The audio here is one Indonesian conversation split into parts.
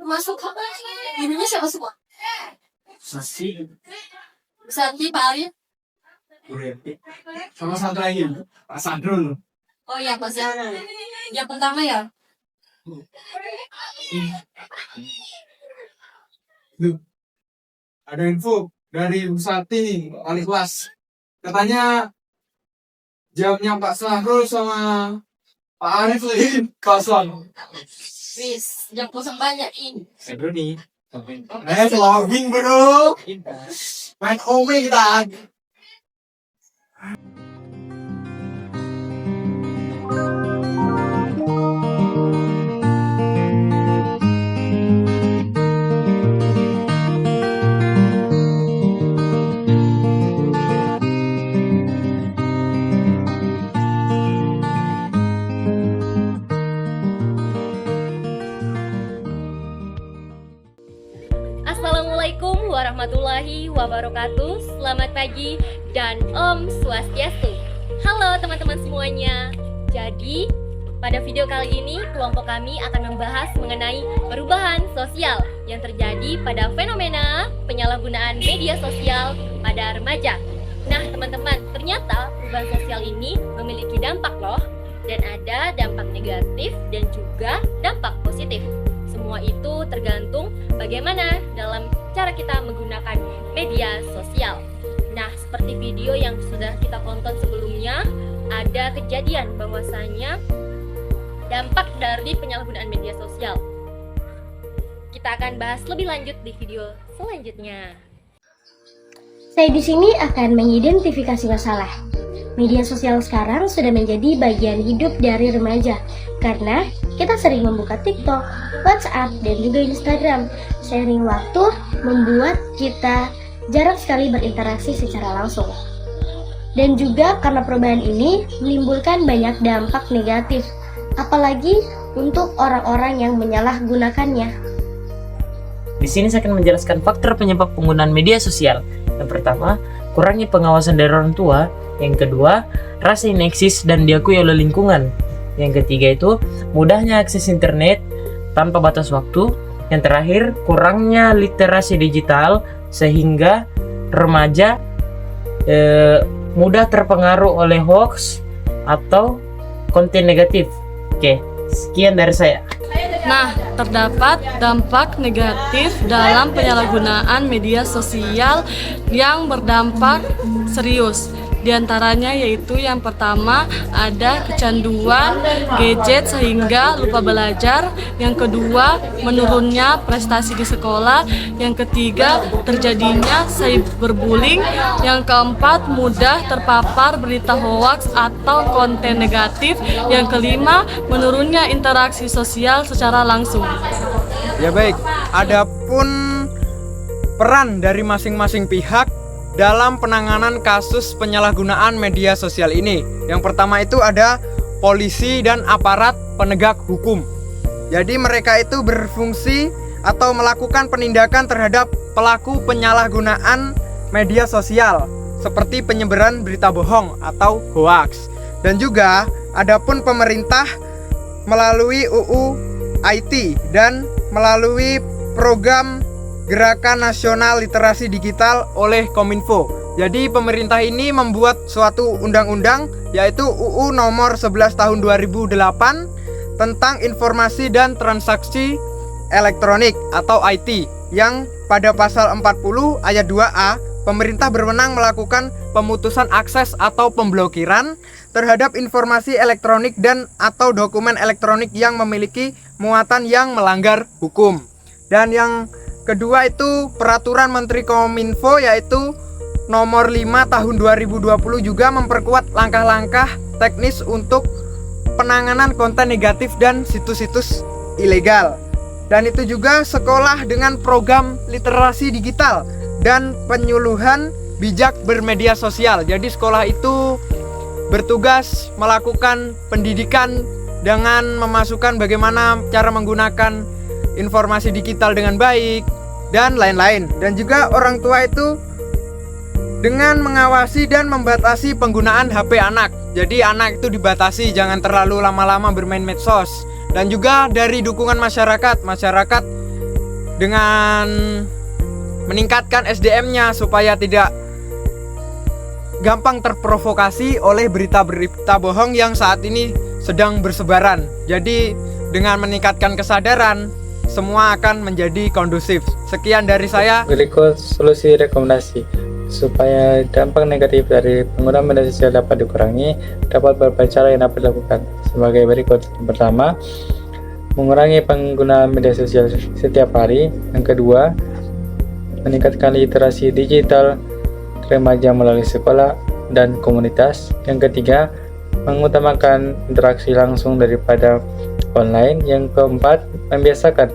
masuk ininya siapa semua? Sasi, Santi, Pak Arya. sama satu lagi Pak Sadrul. Oh iya, Pak Zara. Yang pertama ya. Duh, ada info dari Bu Sati wali kelas. Katanya jamnya Pak Sadrul sama Pak Arif lagi kosong. Wis, yang kosong banyak ini. Sadrul nih. Vlogging bro. Main OW kita. Assalamualaikum warahmatullahi wabarakatuh. Selamat pagi dan Om Swastiastu. Halo teman-teman semuanya. Jadi pada video kali ini kelompok kami akan membahas mengenai perubahan sosial yang terjadi pada fenomena penyalahgunaan media sosial pada remaja. Nah teman-teman, ternyata perubahan sosial ini memiliki dampak loh. Dan ada dampak negatif dan juga dampak positif. Semua itu tergantung bagaimana dalam cara kita menggunakan media sosial. Nah, seperti video yang sudah kita tonton sebelumnya, ada kejadian bahwasanya dampak dari penyalahgunaan media sosial. Kita akan bahas lebih lanjut di video selanjutnya. Saya di sini akan mengidentifikasi masalah. Media sosial sekarang sudah menjadi bagian hidup dari remaja karena kita sering membuka TikTok, WhatsApp, dan juga Instagram. Sharing waktu membuat kita jarang sekali berinteraksi secara langsung. Dan juga karena perubahan ini menimbulkan banyak dampak negatif, apalagi untuk orang-orang yang menyalahgunakannya. Di sini saya akan menjelaskan faktor penyebab penggunaan media sosial. Yang pertama, kurangnya pengawasan dari orang tua. Yang kedua, rasa ineksis dan diakui oleh lingkungan. Yang ketiga itu, mudahnya akses internet tanpa batas waktu. Yang terakhir, kurangnya literasi digital sehingga remaja mudah terpengaruh oleh hoax atau konten negatif. Oke, sekian dari saya. Nah, terdapat dampak negatif dalam penyalahgunaan media sosial yang berdampak serius. Di antaranya yaitu yang pertama ada kecanduan gadget sehingga lupa belajar, yang kedua menurunnya prestasi di sekolah, yang ketiga terjadinya cyberbullying, yang keempat mudah terpapar berita hoaks atau konten negatif, yang kelima menurunnya interaksi sosial secara langsung. Ya baik, adapun peran dari masing-masing pihak dalam penanganan kasus penyalahgunaan media sosial ini. Yang pertama itu ada polisi dan aparat penegak hukum. Jadi mereka itu berfungsi atau melakukan penindakan terhadap pelaku penyalahgunaan media sosial seperti penyebaran berita bohong atau hoax. Dan juga adapun pemerintah melalui UU IT dan melalui program Gerakan Nasional Literasi Digital oleh Kominfo. Jadi pemerintah ini membuat suatu undang-undang yaitu UU nomor 11 tahun 2008 tentang informasi dan transaksi elektronik atau IT, yang pada pasal 40 ayat 2A pemerintah berwenang melakukan pemutusan akses atau pemblokiran terhadap informasi elektronik dan atau dokumen elektronik yang memiliki muatan yang melanggar hukum. Dan yang kedua itu peraturan Menteri Kominfo yaitu nomor 5 tahun 2020 juga memperkuat langkah-langkah teknis untuk penanganan konten negatif dan situs-situs ilegal. Dan itu juga sekolah dengan program literasi digital dan penyuluhan bijak bermedia sosial. Jadi sekolah itu bertugas melakukan pendidikan dengan memasukkan bagaimana cara menggunakan informasi digital dengan baik dan lain-lain. Dan juga orang tua itu dengan mengawasi dan membatasi penggunaan HP anak. Jadi anak itu dibatasi, jangan terlalu lama-lama bermain medsos. Dan juga dari dukungan masyarakat dengan meningkatkan SDM-nya supaya tidak gampang terprovokasi oleh berita-berita bohong yang saat ini sedang bersebaran. Jadi dengan meningkatkan kesadaran, semua akan menjadi kondusif. Sekian dari saya. Berikut solusi rekomendasi supaya dampak negatif dari penggunaan media sosial dapat dikurangi. Dapat beberapa cara yang dapat dilakukan sebagai berikut. Yang pertama, mengurangi penggunaan media sosial setiap hari. Yang kedua, meningkatkan literasi digital remaja melalui sekolah dan komunitas. Yang ketiga, mengutamakan interaksi langsung daripada online. Yang keempat, membiasakan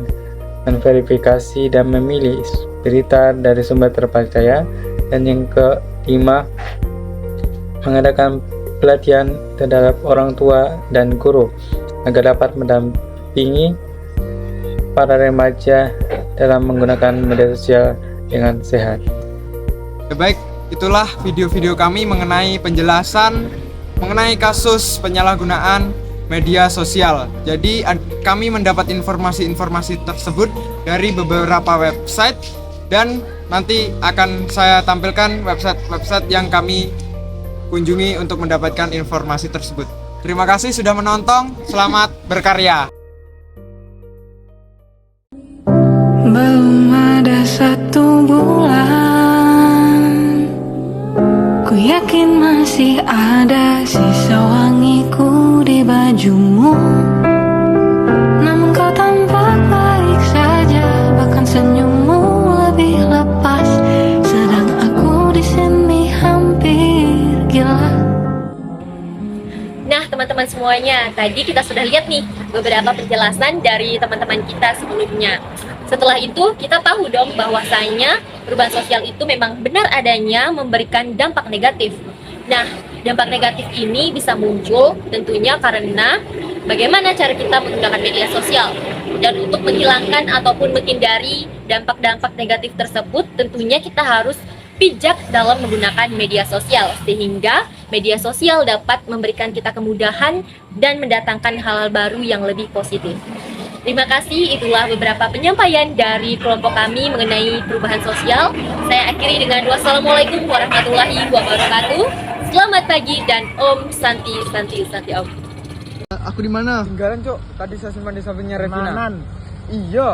memverifikasi dan memilih berita dari sumber terpercaya. Dan yang kelima, mengadakan pelatihan terhadap orang tua dan guru agar dapat mendampingi para remaja dalam menggunakan media sosial dengan sehat. Baik, itulah video-video kami mengenai penjelasan mengenai kasus penyalahgunaan media sosial. Jadi kami mendapat informasi-informasi tersebut dari beberapa website dan nanti akan saya tampilkan website-website yang kami kunjungi untuk mendapatkan informasi tersebut. Terima kasih sudah menonton, selamat berkarya. Belum ada 1 bulan, ku yakin masih ada sisa wangiku di bajumu. Namun kau tampak baik saja, bahkan senyummu lebih lepas, sedang aku di sini hampir gila. Nah, teman-teman semuanya, tadi kita sudah lihat nih beberapa penjelasan dari teman-teman kita sebelumnya. Setelah itu, kita tahu dong bahwasanya perubahan sosial itu memang benar adanya memberikan dampak negatif. Nah, dampak negatif ini bisa muncul tentunya karena bagaimana cara kita menggunakan media sosial. Dan untuk menghilangkan ataupun menghindari dampak-dampak negatif tersebut, tentunya kita harus bijak dalam menggunakan media sosial, sehingga media sosial dapat memberikan kita kemudahan dan mendatangkan hal-hal baru yang lebih positif. Terima kasih, itulah beberapa penyampaian dari kelompok kami mengenai perubahan sosial. Saya akhiri dengan wassalamualaikum warahmatullahi wabarakatuh. Selamat pagi dan Om Santi Santi Santi Om. Aku di mana? Tinggalan, Cok. Tadi saya simpan di sampingnya Revina. Tenanan. Iya.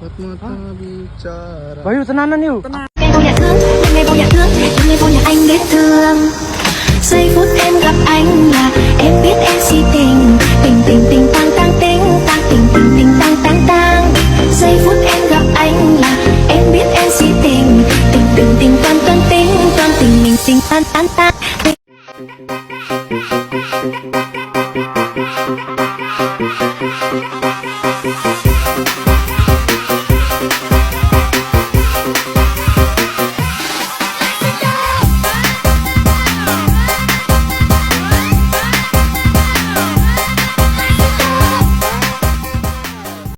Buat mata bicara. Bayu, tenanan yuk. Ngày vô nhà thương, ngày vô nhà anh để thương. Giây phút em gặp anh là em biết em chỉ